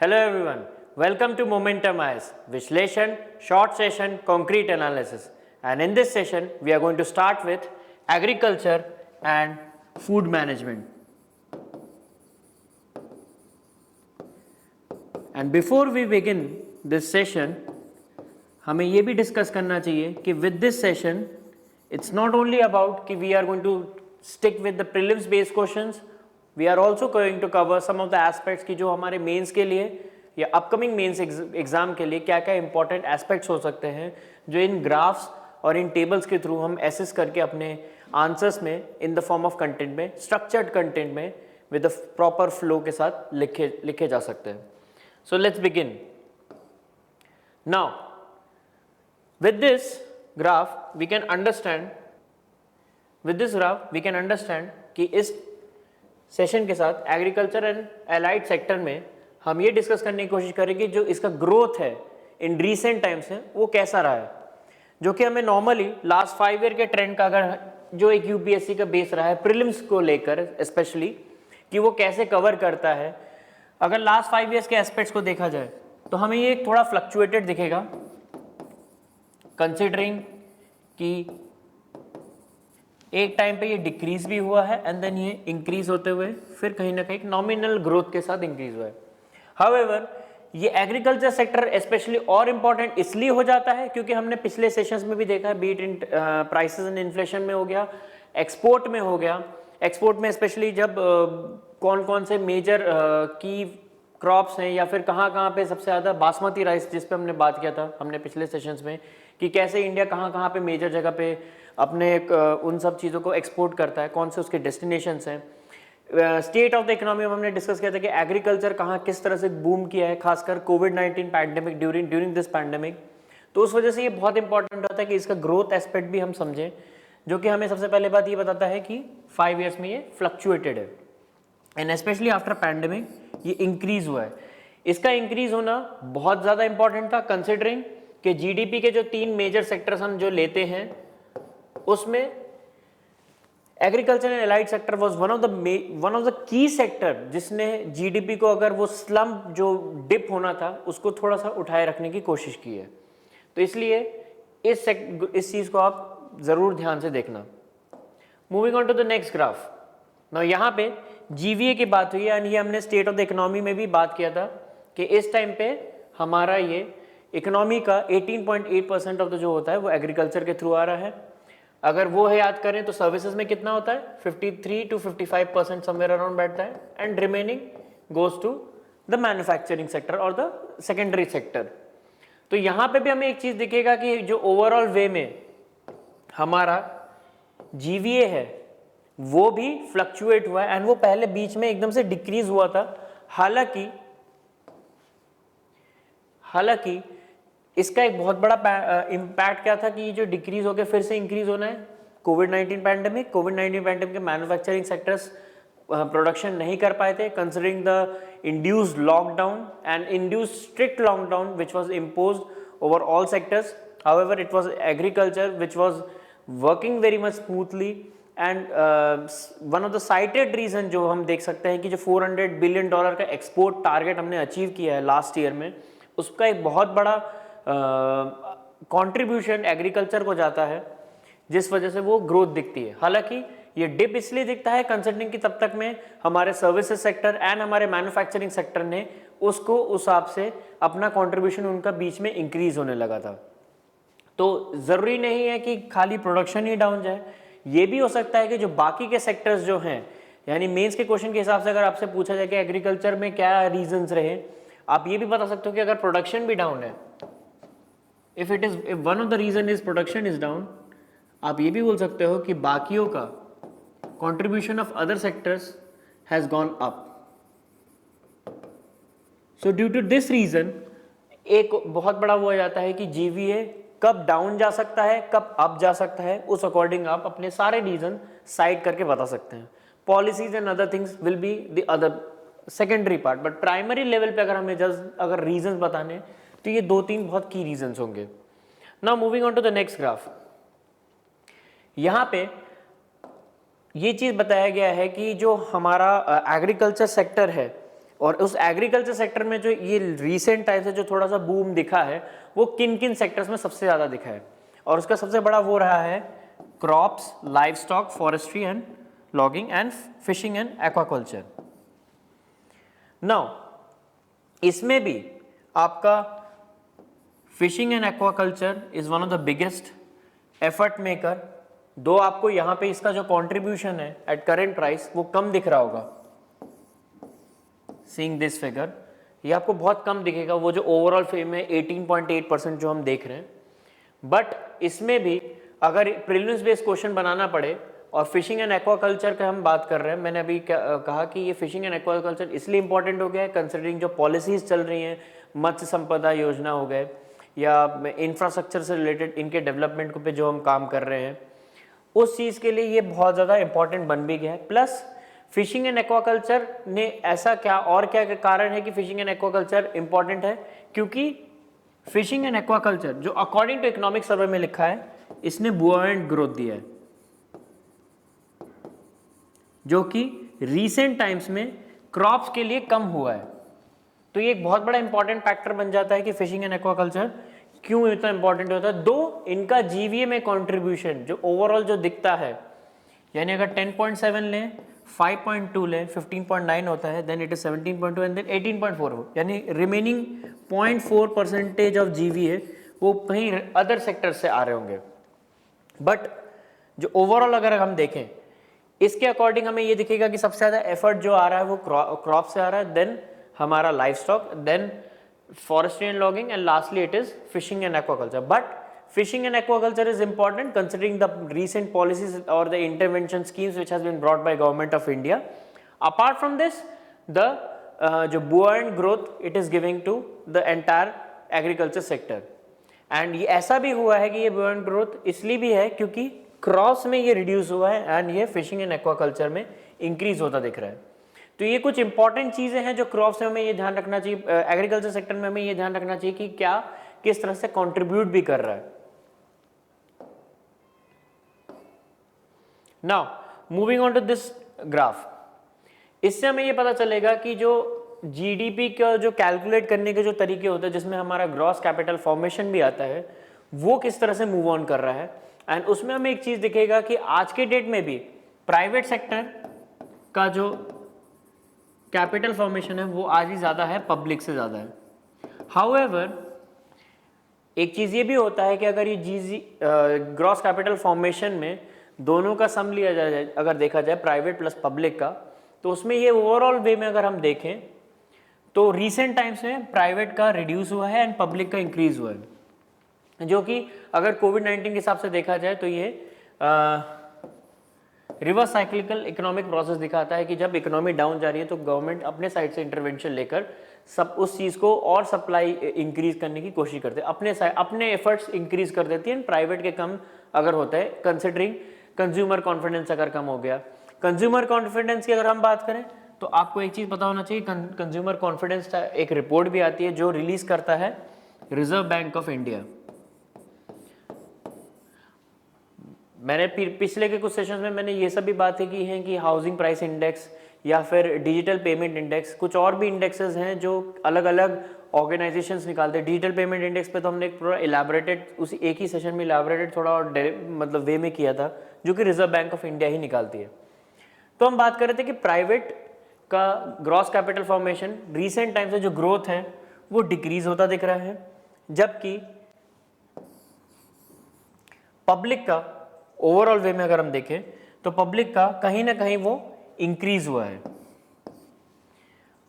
Hello everyone, welcome to Momentum IS, Vishleshan, short session, concrete analysis. And in this session, we are going to start with agriculture and food management. And before we begin this session, हमें ये भी discuss करना चाहिए कि with this session, it's not only about कि we are going to stick with the prelims based questions, we are also going to cover some of the aspects कि जो हमारे मेंस के लिए या अपकमिंग मेंस एग्जाम के लिए क्या क्या इंपॉर्टेंट एस्पेक्ट्स हो सकते हैं जो इन ग्राफ्स और इन टेबल्स के थ्रू हम एसेस करके अपने आंसर्स में इन द फॉर्म ऑफ कंटेंट में स्ट्रक्चर्ड कंटेंट में विद प्रॉपर फ्लो के साथ लिखे जा सकते हैं. So let's begin now. With this graph we can understand कि इस सेशन के साथ एग्रीकल्चर एंड एलाइड सेक्टर में हम ये डिस्कस करने की कोशिश करेंगे जो इसका ग्रोथ है इन रीसेंट टाइम्स में वो कैसा रहा है, जो कि हमें नॉर्मली लास्ट 5 ईयर के ट्रेंड का अगर जो एक यूपीएससी का बेस रहा है प्रीलिम्स को लेकर स्पेशली कि वो कैसे कवर करता है. अगर लास्ट 5 ईयर्स के एस्पेक्ट्स को देखा जाए तो हमें ये थोड़ा फ्लक्चुएटेड दिखेगा कंसिडरिंग कि एक टाइम पे ये डिक्रीज भी हुआ है एंड देन ये इंक्रीज होते हुए फिर कहीं ना कहीं नॉमिनल ग्रोथ के साथ इंक्रीज हुआ है. हाउएवर ये एग्रीकल्चर सेक्टर स्पेशली और इम्पॉर्टेंट इसलिए हो जाता है क्योंकि हमने पिछले सेशंस में भी देखा है beat in prices and inflation में हो गया, एक्सपोर्ट में हो गया. एक्सपोर्ट में स्पेशली जब कौन कौन से मेजर की क्रॉप्स हैं या फिर कहाँ पे सबसे ज़्यादा बासमती राइस जिस पे हमने बात किया था हमने पिछले सेशंस में कि कैसे इंडिया कहाँ पे मेजर जगह पे अपने उन सब चीज़ों को एक्सपोर्ट करता है, कौन से उसके डेस्टिनेशंस हैं. स्टेट ऑफ द इकोनॉमी में हमने डिस्कस किया था कि एग्रीकल्चर कहाँ किस तरह से बूम किया है खासकर कोविड-19 पैंडेमिक ड्यूरिंग दिस पैंडेमिक. तो उस वजह से ये बहुत इंपॉर्टेंट होता है कि इसका ग्रोथ एस्पेक्ट भी हम समझें, जो कि हमें सबसे पहले बात ये बताता है कि 5 ईयर्स में ये फ्लक्चुएटेड है एंड स्पेशली आफ्टर पैंडेमिक ये इंक्रीज हुआ है. इसका इंक्रीज होना बहुत ज़्यादा इंपॉर्टेंट था कंसिडरिंग कि जीडीपी के जो 3 मेजर सेक्टर्स हम जो लेते हैं उसमें agriculture and allied sector was one of the key sector जिसने जीडीपी को अगर वो स्लम्प जो डिप होना था उसको थोड़ा सा उठाए रखने की कोशिश की है. तो इसलिए इस चीज़ को आप ज़रूर ध्यान से देखना. Moving on to the next graph. Now यहाँ पे जीवीए की बात हुई है एंड ये हमने स्टेट ऑफ द इकोनॉमी में भी बात किया था कि इस टाइम पे हमारा ये इकोनॉमी का 18.8% ऑफ द जो होता है वो एग्रीकल्चर के थ्रू आ रहा है. अगर वो है याद करें तो सर्विसेज में कितना होता है 53 to 55% समवेयर अराउंड बैठता है and remaining goes to the manufacturing sector और द सेकेंडरी सेक्टर. तो यहाँ पे भी हमें एक चीज़ दिखेगा कि जो ओवरऑल वे में हमारा जीवीए है वो भी फ्लक्चुएट हुआ है एंड वो पहले बीच में एकदम से डिक्रीज हुआ था. हालांकि इसका एक बहुत बड़ा इम्पैक्ट क्या था कि ये जो डिक्रीज हो गया फिर से इंक्रीज होना है कोविड-19 पैंडेमिक के मैन्युफैक्चरिंग सेक्टर्स प्रोडक्शन नहीं कर पाए थे considering the induced lockdown and induced strict lockdown which was imposed over all sectors. However it was agriculture which was working very much smoothly and one of the cited reason जो हम देख सकते हैं कि जो $400 बिलियन का export target हमने achieve किया है लास्ट ईयर में उसका एक बहुत बड़ा कंट्रीब्यूशन एग्रीकल्चर को जाता है जिस वजह से वो ग्रोथ दिखती है. हालांकि ये डिप इसलिए दिखता है कंसिडरिंग कि तब तक में हमारे सर्विसेज सेक्टर एंड हमारे मैन्युफैक्चरिंग सेक्टर ने उसको उस हिसाब से अपना कंट्रीब्यूशन उनका बीच में इंक्रीज होने लगा था. तो ज़रूरी नहीं है कि खाली प्रोडक्शन ही डाउन जाए, ये भी हो सकता है कि जो बाकी के सेक्टर्स जो हैं यानी मेंस के क्वेश्चन के हिसाब से अगर आपसे पूछा जाए कि एग्रीकल्चर में क्या रीजंस रहे, आप ये भी बता सकते हो कि अगर प्रोडक्शन भी डाउन है, if one of the reason is production is down, आप ये भी बोल सकते हो कि बाकियों का contribution of other sectors has gone up. So due to this reason एक बहुत बड़ा वो हो जाता है कि जीवीए कब डाउन जा सकता है कब अप जा सकता है, उस अकॉर्डिंग आप अपने सारे रीजन साइड करके बता सकते हैं. Policies and other things will be the other secondary part, but primary level पे अगर हमें जस्ट अगर रीजंस बताने तो ये 2-3 बहुत की रीजंस होंगे. Now moving on to the next graph. यहाँ पे ये चीज़ बताया गया है कि जो हमारा एग्रीकल्चर सेक्टर है और उस एग्रीकल्चर सेक्टर में जो ये रीसेंट टाइम से जो थोड़ा सा बूम दिखा है वो किन किन सेक्टर्स में सबसे ज़्यादा दिखा है, और उसका सबसे बड़ा वो रहा है crops, live stock, forestry and logging and fishing and aquaculture. Now इसमें भी आपका fishing and aquaculture is one of the biggest effort maker, दो आपको यहाँ पे इसका जो कंट्रीब्यूशन है एट करेंट प्राइस वो कम दिख रहा होगा, सीइंग दिस फिगर ये आपको बहुत कम दिखेगा, वो जो ओवरऑल फेम है 18.8% जो हम देख रहे हैं। बट इसमें भी अगर प्रीलिम्स बेस्ड क्वेश्चन बनाना पड़े और फिशिंग एंड एक्वाकल्चर का हम बात कर रहे हैं, मैंने अभी कहा कि ये फिशिंग एंड एक्वाकल्चर इसलिए इंपॉर्टेंट हो गया है कंसिडरिंग जो पॉलिसीज चल रही हैं, मत्स्य संपदा योजना हो गए या इंफ्रास्ट्रक्चर से रिलेटेड इनके डेवलपमेंट पे जो हम काम कर रहे हैं, उस चीज़ के लिए ये बहुत ज़्यादा इंपॉर्टेंट बन भी गया है। प्लस फिशिंग एंड एक्वाकल्चर ने ऐसा क्या और क्या कारण है कि फिशिंग एंड एक्वाकल्चर इंपॉर्टेंट है, क्योंकि फिशिंग एंड एक्वाकल्चर जो अकॉर्डिंग टू इकोनॉमिक सर्वे में लिखा है इसने बुओयंट ग्रोथ दिया है, जो कि रीसेंट टाइम्स में क्रॉप्स के लिए कम हुआ है। तो ये एक बहुत बड़ा इंपॉर्टेंट फैक्टर बन जाता है कि फिशिंग एंड एक्वाकल्चर क्यों इतना इंपॉर्टेंट होता है। दो इनका जीवीए में कंट्रीब्यूशन जो ओवरऑल जो दिखता है, यानी अगर 10.7 लें, 5.2 लें, 15.9 होता है, then it is 17.2 and then 18.4, यानी रिमेनिंग 0.4% ऑफ जीवीए वो कहीं अदर सेक्टर से आ रहे होंगे। बट जो ओवरऑल अगर हम देखें इसके अकॉर्डिंग हमें ये दिखेगा कि सबसे ज़्यादा एफर्ट जो आ रहा है वो क्रॉप से आ रहा है, देन हमारा life stock, then forestry and logging, and lastly it is fishing and aquaculture. But fishing and aquaculture is important considering the recent policies or the intervention schemes which has been brought by government of India. Apart from this, the जो buoyant growth it is giving to the entire agriculture sector. And ये ऐसा भी हुआ है कि ये buoyant growth इसलिए भी है क्योंकि क्रॉप्स में ये रिड्यूस हुआ है एंड ये फिशिंग एंड एक्वाकल्चर में इंक्रीज होता दिख रहा है। तो ये कुछ इंपॉर्टेंट चीज़ें हैं जो क्रॉप्स में हमें ये ध्यान रखना चाहिए, एग्रीकल्चर सेक्टर में हमें ये ध्यान रखना चाहिए कि क्या किस तरह से कंट्रीब्यूट भी कर रहा है। Now moving on to this graph, इससे हमें ये पता चलेगा कि जो जीडीपी का जो कैलकुलेट करने के जो तरीके होते हैं जिसमें हमारा ग्रॉस कैपिटल फॉर्मेशन भी आता है वो किस तरह से मूव ऑन कर रहा है। एंड उसमें हमें एक चीज़ दिखेगा कि आज के डेट में भी प्राइवेट सेक्टर का जो कैपिटल फॉर्मेशन है वो आज ही ज़्यादा है, पब्लिक से ज़्यादा है। हाउएवर एक चीज़ ये भी होता है कि अगर ये ग्रॉस कैपिटल फॉर्मेशन में दोनों का सम लिया जाए, अगर देखा जाए प्राइवेट प्लस पब्लिक का, तो उसमें ये ओवरऑल वे में अगर हम देखें तो रीसेंट टाइम्स में प्राइवेट का रिड्यूस हुआ है एंड पब्लिक का इंक्रीज हुआ है, जो कि अगर कोविड-19 के हिसाब से देखा जाए तो ये रिवर्स साइक्लिकल इकोनॉमिक प्रोसेस दिखाता है कि जब इकोनॉमी डाउन जा रही है तो गवर्नमेंट अपने साइड से इंटरवेंशन लेकर सब उस चीज़ को और सप्लाई इंक्रीज करने की कोशिश करते हैं, अपने एफर्ट्स इंक्रीज कर देती है। प्राइवेट के कम अगर होता है कंसिडरिंग कंज्यूमर कॉन्फिडेंस अगर कम हो गया। कंज्यूमर कॉन्फिडेंस की अगर हम बात करें तो आपको एक चीज़ पता होना चाहिए, कंज्यूमर कॉन्फिडेंस एक रिपोर्ट भी आती है जो रिलीज करता है रिजर्व बैंक ऑफ इंडिया। मैंने पिछले के कुछ सेशंस में मैंने ये सब भी बातें की हैं कि हाउसिंग प्राइस इंडेक्स या फिर डिजिटल पेमेंट इंडेक्स, कुछ और भी इंडेक्सेस हैं जो अलग अलग ऑर्गेनाइजेशंस निकालते हैं। डिजिटल पेमेंट इंडेक्स पे तो हमने एक पूरा इलाबोरेटेड उसी एक ही सेशन में इलाबोरेटेड थोड़ा और मतलब वे में किया था, जो कि रिजर्व बैंक ऑफ इंडिया ही निकालती है। तो हम बात कर रहे थे कि प्राइवेट का gross capital formation recent time से जो ग्रोथ है वो डिक्रीज होता दिख रहा है, जबकि पब्लिक का ओवरऑल वे में अगर हम देखें तो पब्लिक का कहीं ना कहीं वो इंक्रीज हुआ है।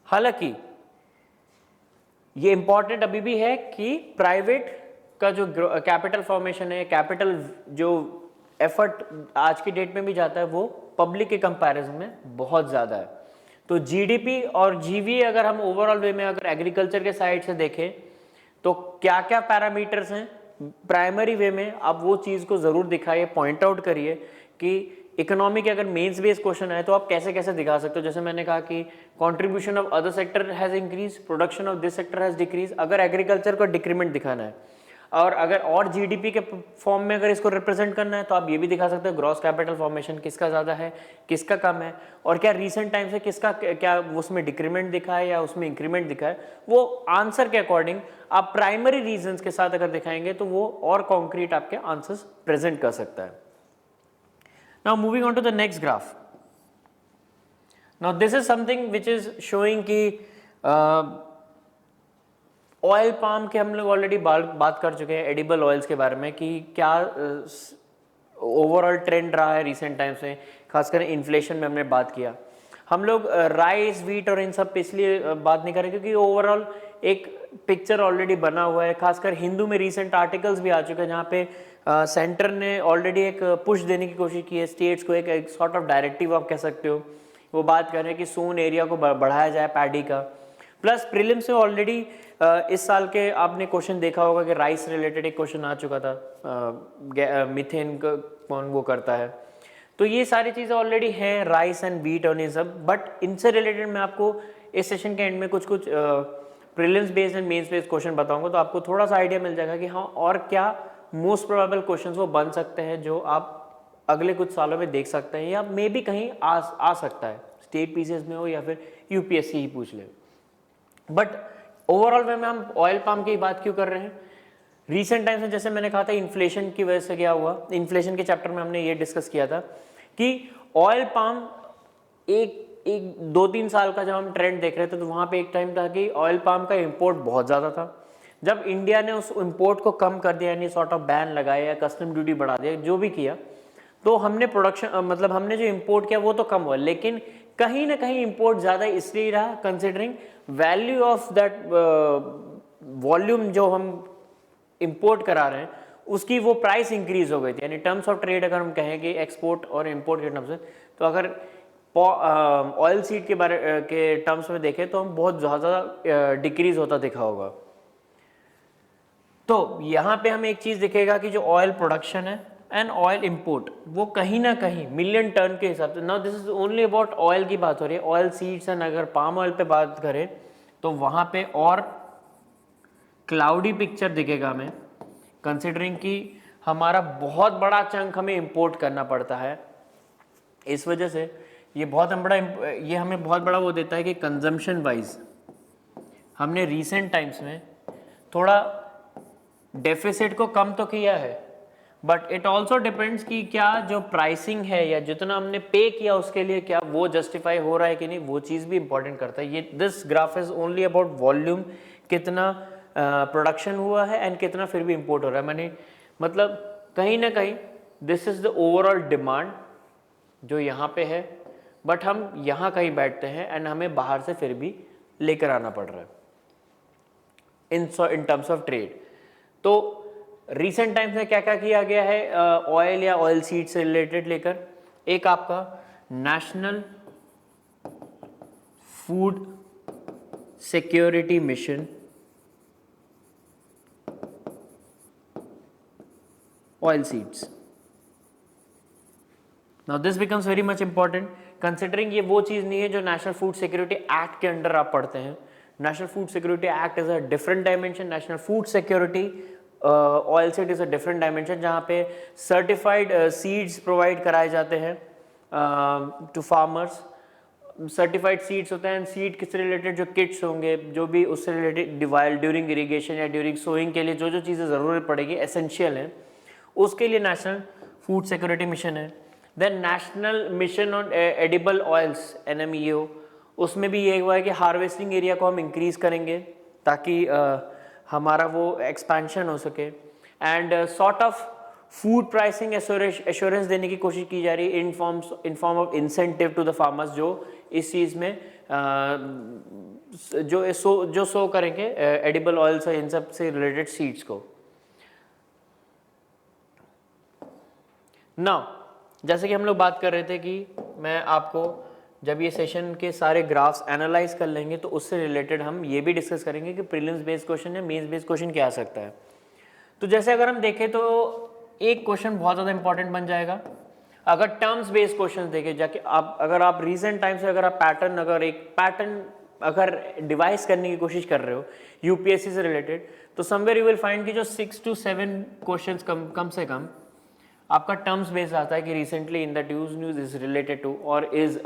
हालांकि ये इंपॉर्टेंट अभी भी है कि प्राइवेट का जो कैपिटल फॉर्मेशन है, कैपिटल जो एफर्ट आज की डेट में भी जाता है वो पब्लिक के कंपैरिजन में बहुत ज़्यादा है। तो जीडीपी और जीवीए अगर हम ओवरऑल वे में अगर एग्रीकल्चर के साइड से देखें तो क्या क्या पैरामीटर्स हैं प्राइमरी वे में, आप वो चीज़ को ज़रूर दिखाइए, पॉइंट आउट करिए कि इकोनॉमी के अगर मेंस बेस्ड क्वेश्चन है तो आप कैसे कैसे दिखा सकते हो। जैसे मैंने कहा कि contribution of other sector has increase, production of this sector has decrease, अगर एग्रीकल्चर को डिक्रीमेंट दिखाना है। और अगर और जीडीपी के फॉर्म में अगर इसको रिप्रेजेंट करना है तो आप ये भी दिखा सकते हो ग्रॉस कैपिटल फॉर्मेशन किसका ज़्यादा है, किसका कम है, और क्या रीसेंट टाइम से किसका क्या उसमें डिक्रीमेंट दिखा है या उसमें इंक्रीमेंट दिखा है। वो आंसर के अकॉर्डिंग आप प्राइमरी रीजंस के साथ अगर दिखाएंगे तो वो और कॉन्क्रीट आपके आंसर्स प्रेजेंट कर सकता है। Now moving on to the next graph. Now this is something which is showing कि ऑयल पाम के हम लोग ऑलरेडी बात कर चुके हैं एडिबल ऑयल्स के बारे में कि क्या ओवरऑल ट्रेंड रहा है रिसेंट टाइम्स में, खासकर इन्फ्लेशन में हमने बात किया। हम लोग राइस, व्हीट और इन सब पे इसलिए बात नहीं करें क्योंकि ओवरऑल एक पिक्चर ऑलरेडी बना हुआ है। खासकर हिंदू में रिसेंट आर्टिकल्स भी आ चुके हैं जहाँ पे सेंटर ने ऑलरेडी एक पुश देने की कोशिश की है स्टेट्स को, एक सॉर्ट ऑफ डायरेक्टिव आप कह सकते हो। वो बात कर रहे हैं कि सोन एरिया को बढ़ाया जाए पैडी का। प्लस प्रीलिम्स से ऑलरेडी इस साल के आपने क्वेश्चन देखा होगा कि राइस रिलेटेड एक क्वेश्चन आ चुका था, मीथेन कौन वो करता है। तो ये सारी चीज़ें ऑलरेडी हैं, राइस एंड व्हीट और ये सब। बट इनसे रिलेटेड मैं आपको इस सेशन के एंड में कुछ prelims based and mains based question बताऊंगा, तो आपको थोड़ा सा आइडिया मिल जाएगा कि हाँ और क्या मोस्ट प्रोबेबल क्वेश्चन वो बन सकते हैं जो आप अगले कुछ सालों में देख सकते हैं या मे बी कहीं आ सकता है, स्टेट पीसीएस में हो या फिर यूपीएससी ही पूछ ले। बट ओवरऑल में हम ऑयल पाम की बात क्यों कर रहे हैं? रिसेंट टाइम्स में जैसे मैंने कहा था इन्फ्लेशन की वजह से क्या हुआ, इन्फ्लेशन के चैप्टर में हमने ये डिस्कस किया था कि ऑयल पाम एक 2-3 साल का जब हम ट्रेंड देख रहे थे तो वहाँ पे एक टाइम था कि ऑयल पाम का इंपोर्ट बहुत ज़्यादा था। जब इंडिया ने उस इंपोर्ट को कम कर दिया, यानी सॉर्ट ऑफ बैन लगाया या कस्टम ड्यूटी बढ़ा दिया, जो भी किया, तो हमने प्रोडक्शन मतलब हमने जो इंपोर्ट किया वो तो कम हुआ, लेकिन कहीं ना कहीं इंपोर्ट ज़्यादा इसलिए रहा considering value of that volume जो हम इंपोर्ट करा रहे हैं उसकी वो प्राइस इंक्रीज हो गई थी। यानी टर्म्स ऑफ ट्रेड अगर हम कहें कि एक्सपोर्ट और इंपोर्ट के टर्म्स में, तो अगर ऑयल सीड के बारे के टर्म्स में देखें तो हम बहुत ज़्यादा डिक्रीज होता दिखा होगा। तो यहाँ पे हमें एक चीज़ दिखेगा कि जो ऑयल प्रोडक्शन है एंड ऑयल इंपोर्ट वो कहीं ना कहीं मिलियन टन के हिसाब से, now this is only about oil की बात हो रही है, ऑयल सीड्स एंड अगर पाम ऑयल पे बात करें तो वहाँ पे और क्लाउडी पिक्चर दिखेगा हमें, कंसिडरिंग कि हमारा बहुत बड़ा चंक हमें इंपोर्ट करना पड़ता है। इस वजह से ये हमें बहुत बड़ा वो देता है कि कंजम्पशन वाइज हमने रिसेंट टाइम्स में थोड़ा डेफिसिट को कम तो किया है, बट इट ऑल्सो डिपेंड्स कि क्या जो प्राइसिंग है या जितना हमने पे किया उसके लिए क्या वो जस्टिफाई हो रहा है कि नहीं, वो चीज़ भी इंपॉर्टेंट करता है। ये this graph is only about volume, कितना प्रोडक्शन हुआ है एंड कितना फिर भी इंपोर्ट हो रहा है। मतलब कहीं ना कहीं this is the overall demand जो यहाँ पे है, बट हम यहाँ कहीं बैठते हैं एंड हमें बाहर से फिर भी लेकर आना पड़ रहा है इन टर्म्स ऑफ ट्रेड। तो रिसेंट टाइम्स में क्या क्या किया गया है ऑयल या ऑयल सीड से रिलेटेड लेकर, एक आपका national food security mission, oil seeds. Now this becomes very much important considering ये वो चीज़ नहीं है जो नेशनल फूड सिक्योरिटी एक्ट के अंडर आप पढ़ते हैं। National food security act is a different dimension, national food security oil seed is a different dimension, जहाँ पे सर्टिफाइड सीड्स प्रोवाइड कराए जाते हैं टू फार्मर्स। सर्टिफाइड सीड्स होते हैं, सीड किससे रिलेटेड जो किट्स होंगे, जो भी उससे रिलेटेड ड्यूरिंग इरिगेशन या ड्यूरिंग सोइंग के लिए जो जो चीज़ें ज़रूरत पड़ेगी एसेंशियल हैं, उसके लिए नेशनल फूड सिक्योरिटी मिशन है। Then national mission on edible oils NMEO, उसमें भी ये हुआ है कि हार्वेस्टिंग एरिया को हम इंक्रीज करेंगे ताकि हमारा वो एक्सपेंशन हो सके। And sort of food pricing assurance देने की कोशिश की जा रही है in form of incentive to the farmers, जो इस चीज़ में जो सो करेंगे एडिबल ऑयल्स और इन सब से रिलेटेड सीड्स को। नाउ जैसे कि हम लोग बात कर रहे थे कि मैं आपको जब ये सेशन के सारे ग्राफ्स एनालाइज कर लेंगे तो उससे रिलेटेड हम ये भी डिस्कस करेंगे कि प्रीलिम्स बेस्ड क्वेश्चन या मेंस बेस्ड क्वेश्चन क्या आ सकता है। तो जैसे अगर हम देखें तो एक क्वेश्चन बहुत ज़्यादा इंपॉर्टेंट बन जाएगा अगर टर्म्स बेस्ड क्वेश्चन देखें जाके। अगर आप रिसेंट टाइम से अगर आप पैटर्न अगर डिवाइस करने की कोशिश कर रहे हो यूपीएससी से रिलेटेड, तो समवेयर यू विल फाइंड कि जो 6 to 7 क्वेश्चंस कम से कम आपका टर्म्स बेस्ड आता है कि recently in the news is related to और इज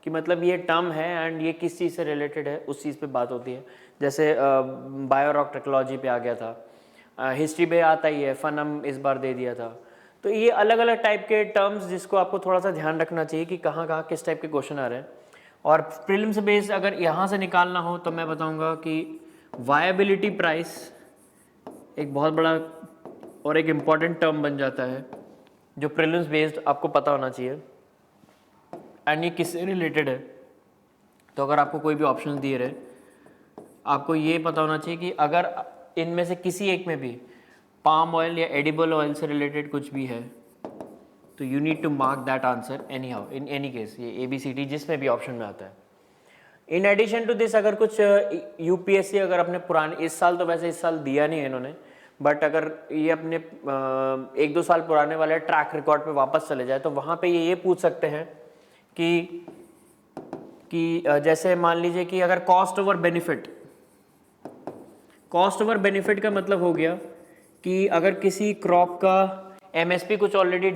कि मतलब ये टर्म है एंड ये किस चीज़ से रिलेटेड है, उस चीज़ पे बात होती है। जैसे बायोरॉक टेक्नोलॉजी पे आ गया था, हिस्ट्री पे आता ही है, फनम इस बार दे दिया था। तो ये अलग अलग टाइप के टर्म्स जिसको आपको थोड़ा सा ध्यान रखना चाहिए कि कहाँ कहाँ किस टाइप के क्वेश्चन आ रहे हैं। और प्रीलिम्स बेस्ड अगर यहाँ से निकालना हो तो मैं बताऊँगा कि वायबिलिटी प्राइस एक बहुत बड़ा और एक इम्पॉर्टेंट टर्म बन जाता है जो प्रीलिम्स बेस्ड आपको पता होना चाहिए। एंड ये किससे रिलेटेड है, तो अगर आपको कोई भी ऑप्शन दिए रहे, आपको ये पता होना चाहिए कि अगर इनमें से किसी एक में भी पाम ऑयल या एडिबल ऑयल से रिलेटेड कुछ भी है तो you need to mark that answer any how in any case, ये ABCD जिसमें भी ऑप्शन में आता है। इन एडिशन टू दिस अगर कुछ यूपीएससी अगर अपने पुराने, इस साल तो वैसे इस साल दिया नहीं है इन्होंने, बट अगर ये अपने 1-2 साल पुराने वाले ट्रैक रिकॉर्ड पे वापस चले जाए तो वहाँ पे ये पूछ सकते हैं कि जैसे मान लीजिए कि अगर कॉस्ट ओवर बेनिफिट का मतलब हो गया कि अगर किसी क्रॉप का MSP कुछ ऑलरेडी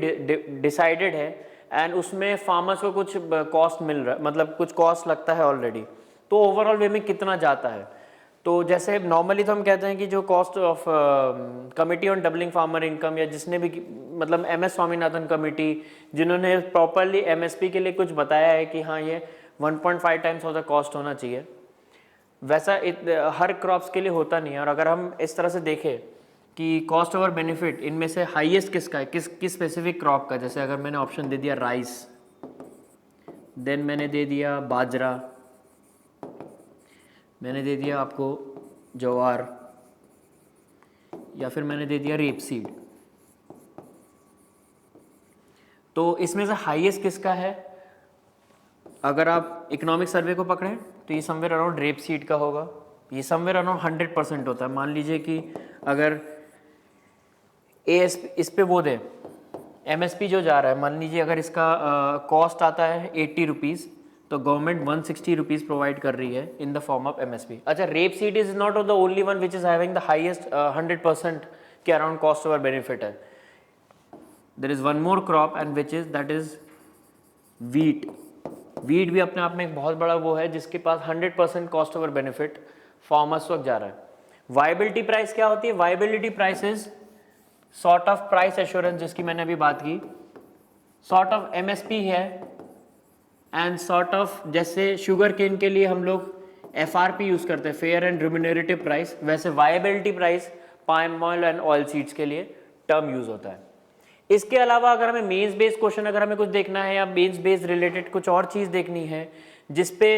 डिसाइडेड है एंड उसमें फार्मर्स को कुछ कॉस्ट मिल रहा है, मतलब कुछ कॉस्ट लगता है ऑलरेडी, तो ओवरऑल वे में कितना जाता है। तो जैसे नॉर्मली तो हम कहते हैं कि जो cost of committee on doubling farmer income, या जिसने भी मतलब MS स्वामीनाथन कमेटी जिन्होंने प्रॉपरली MSP के लिए कुछ बताया है कि हाँ ये 1.5 टाइम्स ऑफ द कॉस्ट होना चाहिए, वैसा हर क्रॉप्स के लिए होता नहीं है। और अगर हम इस तरह से देखें कि कॉस्ट ओवर बेनिफिट इनमें से हाईएस्ट किसका है, किस स्पेसिफिक क्रॉप का, जैसे अगर मैंने ऑप्शन दे दिया राइस, देन मैंने दे दिया बाजरा, मैंने दे दिया आपको ज्वार, या फिर मैंने दे दिया रेपसीड, तो इसमें से हाईएस्ट किसका है? अगर आप इकोनॉमिक सर्वे को पकड़ें तो ये समवेयर अराउंड रेपसीड का होगा, ये समवेयर अराउंड 100% होता है। मान लीजिए कि अगर इस पे वो दे MSP जो जा रहा है, मान लीजिए अगर इसका कॉस्ट आता है 80 रुपीज़, तो गवर्नमेंट 160 रुपीज़ प्रोवाइड कर रही है in the form of MSP। अच्छा, rape seed is not the only one which is having the highest 100% के अराउंड कॉस्ट ओवर बेनिफिट है। There is one more crop and which is that is wheat. Wheat भी अपने आप में एक बहुत बड़ा वो है जिसके पास 100% कॉस्ट ओवर बेनिफिट फार्मर्स वक्त जा रहा है। वायबिलिटी प्राइस क्या होती है? Viability price is sort of price assurance, जिसकी मैंने अभी बात की, सॉर्ट ऑफ MSP है एंड सॉर्ट ऑफ, जैसे शुगर केन के लिए हम लोग FRP यूज करते हैं, फेयर एंड रिम्यूनरेटिव प्राइस, वैसे viability price palm oil and oil seeds के लिए टर्म यूज होता है। इसके अलावा अगर हमें मेंस बेस्ड क्वेश्चन अगर हमें कुछ देखना है या मेंस बेस्ड रिलेटेड कुछ और चीज देखनी है जिसपे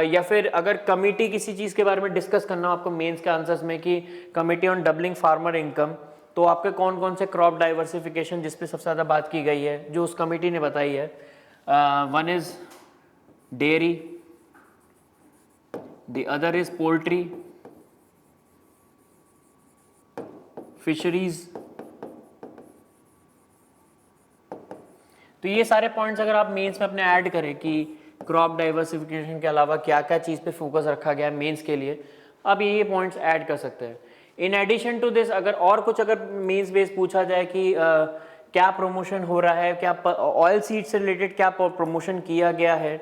या फिर अगर कमिटी किसी चीज के बारे में डिस्कस करना हो आपको मेंस के आंसर्स में कि committee on doubling farmer income, तो आपके कौन कौन से क्रॉप डाइवर्सिफिकेशन जिस पे सबसे ज़्यादा बात की गई है जो उस कमिटी ने बताई है, one is dairy, the other is poultry, fisheries. तो ये सारे पॉइंट्स अगर आप मेंस में अपने ऐड करें कि क्रॉप डाइवर्सिफिकेशन के अलावा क्या क्या चीज़ पे फोकस रखा गया है मेंस के लिए, आप ये पॉइंट्स ऐड कर सकते हैं। इन एडिशन टू दिस अगर और कुछ अगर मेंस बेस पूछा जाए कि क्या प्रमोशन हो रहा है, क्या ऑयल सीड से रिलेटेड क्या प्रमोशन किया गया है,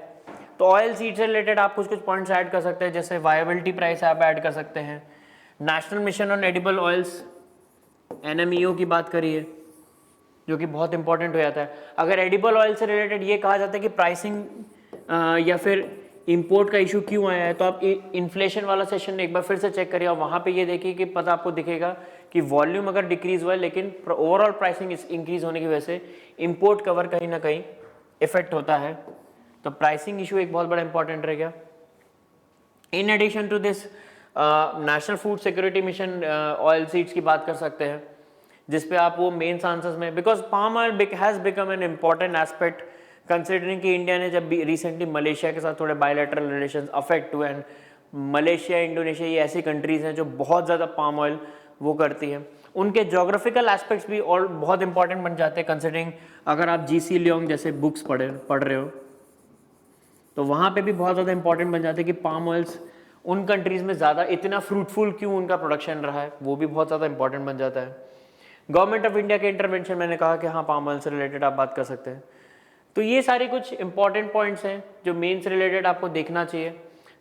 तो ऑयल सीड से रिलेटेड आप कुछ कुछ पॉइंट्स ऐड कर सकते हैं, जैसे वायबिलिटी प्राइस आप ऐड कर सकते हैं, national mission on edible oils NMEO की बात करिए जो कि बहुत इंपॉर्टेंट हो जाता है। अगर एडिबल ऑयल से रिलेटेड ये कहा जाता है कि प्राइसिंग या फिर इंपोर्ट का इशू क्यों आया है, तो आप इन्फ्लेशन वाला सेशन एक बार फिर से चेक करिए और वहाँ पे ये देखिए कि पता आपको दिखेगा कि वॉल्यूम अगर डिक्रीज हुआ है लेकिन ओवरऑल प्राइसिंग इंक्रीज होने की वजह से इंपोर्ट कवर कहीं ना कहीं इफेक्ट होता है, तो प्राइसिंग इशू एक बहुत बड़ा इंपॉर्टेंट रह गया। In addition to this national food security mission oil seeds की बात कर सकते हैं जिसपे आप वो मेन्स आंसर्स में, because palm oil has become an important aspect considering कि इंडिया ने जब भी रिसेंटली मलेशिया के साथ थोड़े बायलैटरल रिलेशंस अफेक्ट हुए एंड मलेशिया इंडोनेशिया ये ऐसी कंट्रीज हैं जो बहुत ज़्यादा पाम ऑयल वो करती हैं, उनके जोग्राफिकल एस्पेक्ट्स भी और बहुत इंपॉर्टेंट बन जाते हैं कंसिडरिंग अगर आप GC लियोंग जैसे बुक्स पढ़ रहे हो तो वहाँ पे भी बहुत ज़्यादा इंपॉर्टेंट बन जाते हैं कि पाम ऑयल्स उन कंट्रीज़ में ज़्यादा इतना फ्रूटफुल क्यों उनका प्रोडक्शन रहा है, वो भी बहुत ज़्यादा इंपॉर्टेंट बन जाता है। गवर्नमेंट ऑफ इंडिया के इंटरवेंशन, मैंने कहा कि हाँ पाम ऑयल से रिलेटेड आप बात कर सकते हैं। तो ये सारे कुछ इंपॉर्टेंट पॉइंट्स हैं जो मेन से रिलेटेड आपको देखना चाहिए।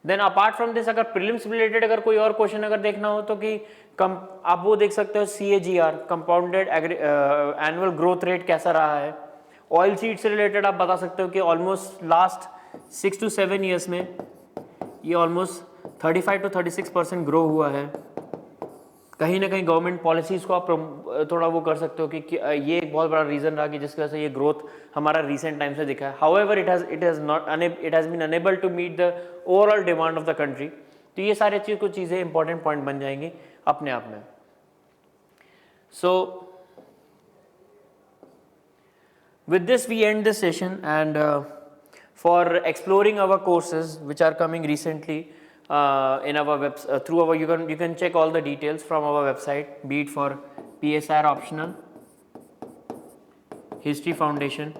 देन अपार्ट फ्रॉम दिस, अगर प्रीलिम्स रिलेटेड अगर कोई और क्वेश्चन अगर देखना हो तो कि आप वो देख सकते हो CAGR, compounded annual growth rate कैसा रहा है। ऑयल सीड से रिलेटेड आप बता सकते हो कि ऑलमोस्ट लास्ट 6 to 7 ईयर्स में ये ऑलमोस्ट 35 to 36% ग्रो हुआ है। कहीं ना कहीं गवर्नमेंट पॉलिसीज़ को आप थोड़ा वो कर सकते हो कि ये एक बहुत बड़ा रीज़न रहा कि जिसकी वजह से ये ग्रोथ हमारा रिसेंट टाइम से दिखा है। However it has been unable to meet the overall demand of the country. तो ये सारे कुछ चीज़ें इंपॉर्टेंट पॉइंट बन जाएंगी अपने आप में। सो with this we end this session, and for exploring our courses which are coming recently in our through our, you can check all the details from our website, be it for PSR optional, history foundation.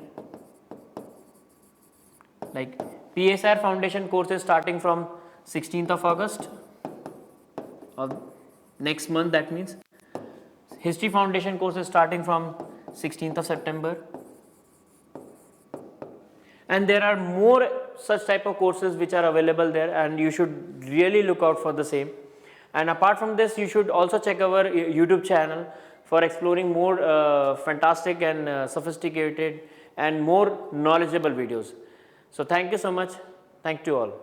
Like PSR foundation course is starting from 16th of August of next month, that means history foundation course is starting from 16th of September. And there are more such type of courses which are available there, and you should really look out for the same. And apart from this, you should also check our YouTube channel for exploring more fantastic and sophisticated and more knowledgeable videos. So thank you so much. Thank you all.